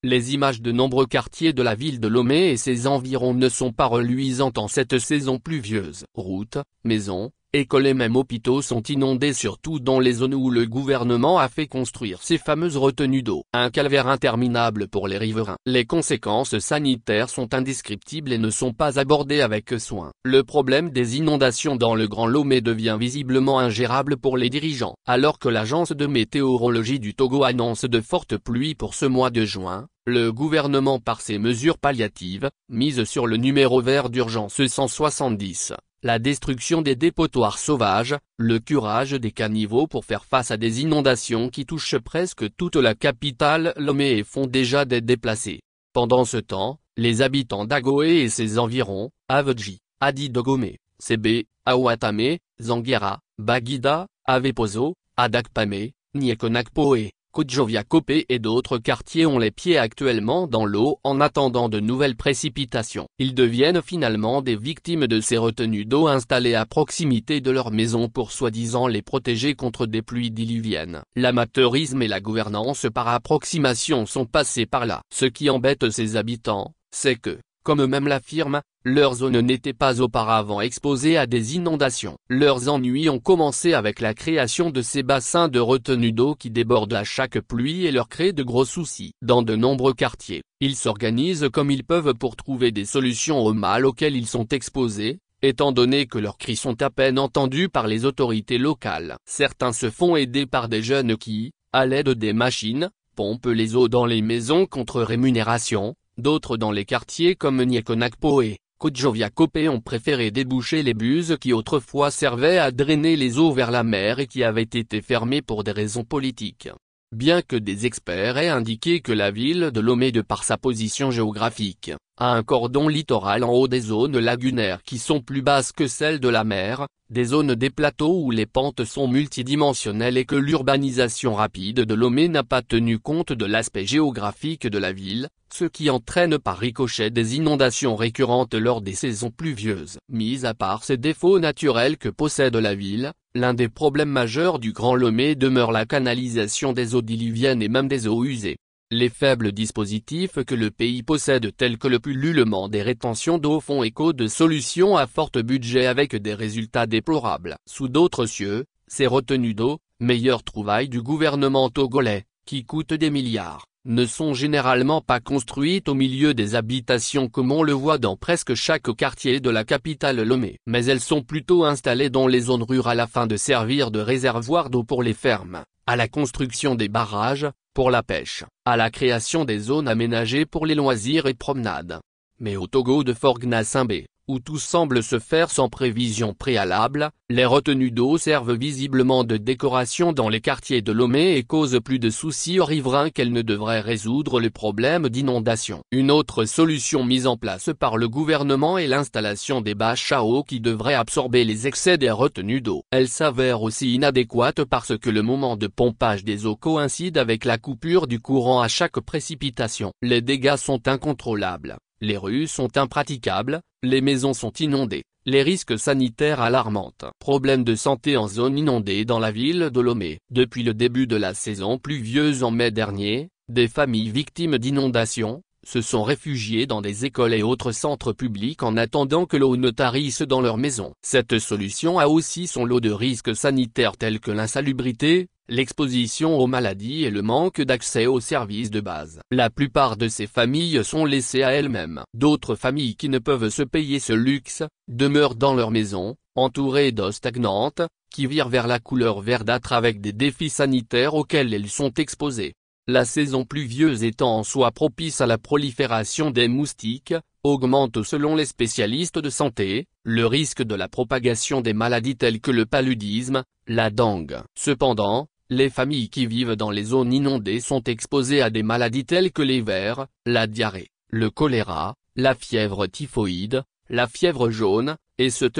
Les images de nombreux quartiers de la ville de Lomé et ses environs ne sont pas reluisantes en cette saison pluvieuse. Routes, maisons, écoles et même hôpitaux sont inondés surtout dans les zones où le gouvernement a fait construire ces fameuses retenues d'eau. Un calvaire interminable pour les riverains. Les conséquences sanitaires sont indescriptibles et ne sont pas abordées avec soin. Le problème des inondations dans le Grand Lomé devient visiblement ingérable pour les dirigeants. Alors que l'agence de météorologie du Togo annonce de fortes pluies pour ce mois de juin, le gouvernement par ses mesures palliatives, mise sur le numéro vert d'urgence 170. La destruction des dépotoirs sauvages, le curage des caniveaux pour faire face à des inondations qui touchent presque toute la capitale Lomé et font déjà des déplacés. Pendant ce temps, les habitants d'Agoé et ses environs, Avedji, Adidogomé, Sébé, Awatame, Zanguera, Baguida, Avepozo, Adakpame, Niekonakpoé, Kodjoviakopé et d'autres quartiers ont les pieds actuellement dans l'eau en attendant de nouvelles précipitations. Ils deviennent finalement des victimes de ces retenues d'eau installées à proximité de leurs maisons pour soi-disant les protéger contre des pluies diluviennes. L'amateurisme et la gouvernance par approximation sont passés par là. Ce qui embête ces habitants, c'est que, comme eux-mêmes l'affirment, leur zone n'était pas auparavant exposée à des inondations. Leurs ennuis ont commencé avec la création de ces bassins de retenue d'eau qui débordent à chaque pluie et leur créent de gros soucis. Dans de nombreux quartiers, ils s'organisent comme ils peuvent pour trouver des solutions au mal auquel ils sont exposés, étant donné que leurs cris sont à peine entendus par les autorités locales. Certains se font aider par des jeunes qui, à l'aide des machines, pompent les eaux dans les maisons contre rémunération. D'autres dans les quartiers comme Niekonakpo et Kodjoviakopé ont préféré déboucher les buses qui autrefois servaient à drainer les eaux vers la mer et qui avaient été fermées pour des raisons politiques. Bien que des experts aient indiqué que la ville de Lomé de par sa position géographique, a un cordon littoral en haut des zones lagunaires qui sont plus basses que celles de la mer, des zones des plateaux où les pentes sont multidimensionnelles et que l'urbanisation rapide de Lomé n'a pas tenu compte de l'aspect géographique de la ville, ce qui entraîne par ricochet des inondations récurrentes lors des saisons pluvieuses. Mis à part ces défauts naturels que possède la ville, l'un des problèmes majeurs du Grand Lomé demeure la canalisation des eaux diluviennes et même des eaux usées. Les faibles dispositifs que le pays possède tels que le pullulement des rétentions d'eau font écho de solutions à fort budget avec des résultats déplorables. Sous d'autres cieux, ces retenues d'eau, meilleure trouvaille du gouvernement togolais, qui coûtent des milliards, ne sont généralement pas construites au milieu des habitations comme on le voit dans presque chaque quartier de la capitale Lomé. Mais elles sont plutôt installées dans les zones rurales afin de servir de réservoir d'eau pour les fermes, à la construction des barrages, pour la pêche, à la création des zones aménagées pour les loisirs et promenades. Mais au Togo de Forgna-Simbé, où tout semble se faire sans prévision préalable, les retenues d'eau servent visiblement de décoration dans les quartiers de Lomé et causent plus de soucis aux riverains qu'elles ne devraient résoudre le problème d'inondation. Une autre solution mise en place par le gouvernement est l'installation des bâches à eau qui devraient absorber les excès des retenues d'eau. Elle s'avère aussi inadéquate parce que le moment de pompage des eaux coïncide avec la coupure du courant à chaque précipitation. Les dégâts sont incontrôlables. Les rues sont impraticables, les maisons sont inondées, les risques sanitaires alarmantes. Problème de santé en zone inondée dans la ville de Lomé. Depuis le début de la saison pluvieuse en mai dernier, des familles victimes d'inondations se sont réfugiées dans des écoles et autres centres publics en attendant que l'eau ne tarisse dans leurs maisons. Cette solution a aussi son lot de risques sanitaires tels que l'insalubrité, l'exposition aux maladies et le manque d'accès aux services de base. La plupart de ces familles sont laissées à elles-mêmes. D'autres familles qui ne peuvent se payer ce luxe, demeurent dans leur maison, entourées d'eau stagnante, qui virent vers la couleur verdâtre avec des défis sanitaires auxquels elles sont exposées. La saison pluvieuse étant en soi propice à la prolifération des moustiques, augmente selon les spécialistes de santé, le risque de la propagation des maladies telles que le paludisme, la dengue. Cependant, les familles qui vivent dans les zones inondées sont exposées à des maladies telles que les vers, la diarrhée, le choléra, la fièvre typhoïde, la fièvre jaune, etc.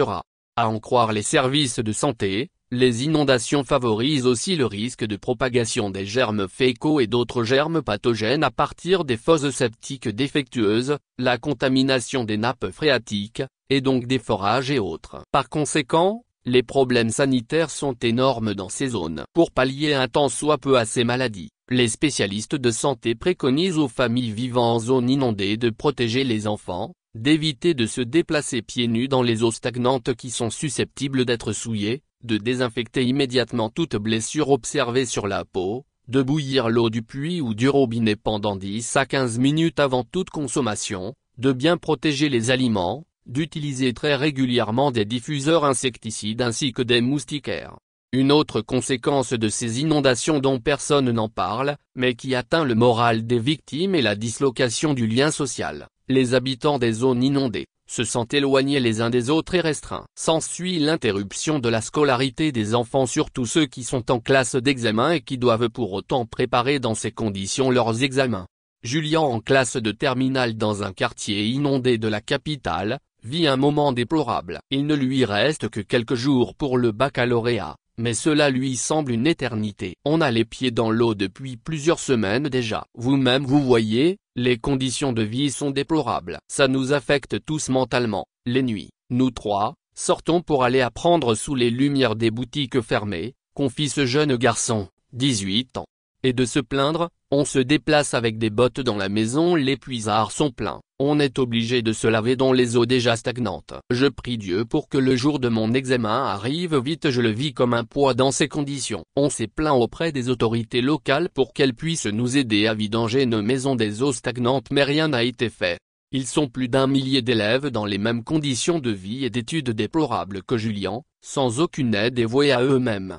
À en croire les services de santé, les inondations favorisent aussi le risque de propagation des germes fécaux et d'autres germes pathogènes à partir des fosses septiques défectueuses, la contamination des nappes phréatiques, et donc des forages et autres. Par conséquent, les problèmes sanitaires sont énormes dans ces zones. Pour pallier un tant soit peu à ces maladies, Les spécialistes de santé préconisent aux familles vivant en zone inondée de protéger les enfants, d'éviter de se déplacer pieds nus dans les eaux stagnantes qui sont susceptibles d'être souillées, de désinfecter immédiatement toute blessure observée sur la peau, de bouillir l'eau du puits ou du robinet pendant 10 à 15 minutes avant toute consommation, de bien protéger les aliments, d'utiliser très régulièrement des diffuseurs insecticides ainsi que des moustiquaires. Une autre conséquence de ces inondations dont personne n'en parle, mais qui atteint le moral des victimes est la dislocation du lien social. Les habitants des zones inondées se sentent éloignés les uns des autres et restreints. S'ensuit l'interruption de la scolarité des enfants, surtout ceux qui sont en classe d'examen et qui doivent pour autant préparer dans ces conditions leurs examens. Julien, en classe de terminale dans un quartier inondé de la capitale, vit un moment déplorable. Il ne lui reste que quelques jours pour le baccalauréat, mais cela lui semble une éternité. On a les pieds dans l'eau depuis plusieurs semaines déjà. Vous-même vous voyez, les conditions de vie sont déplorables. Ça nous affecte tous mentalement. Les nuits, nous trois, sortons pour aller apprendre sous les lumières des boutiques fermées, confie ce jeune garçon, 18 ans. Et de se plaindre, on se déplace avec des bottes dans la maison, les puisards sont pleins. On est obligé de se laver dans les eaux déjà stagnantes. Je prie Dieu pour que le jour de mon examen arrive vite, je le vis comme un poids dans ces conditions. On s'est plaint auprès des autorités locales pour qu'elles puissent nous aider à vidanger nos maisons des eaux stagnantes, mais rien n'a été fait. Ils sont plus d'1 millier d'élèves dans les mêmes conditions de vie et d'études déplorables que Julien, sans aucune aide et voués à eux-mêmes.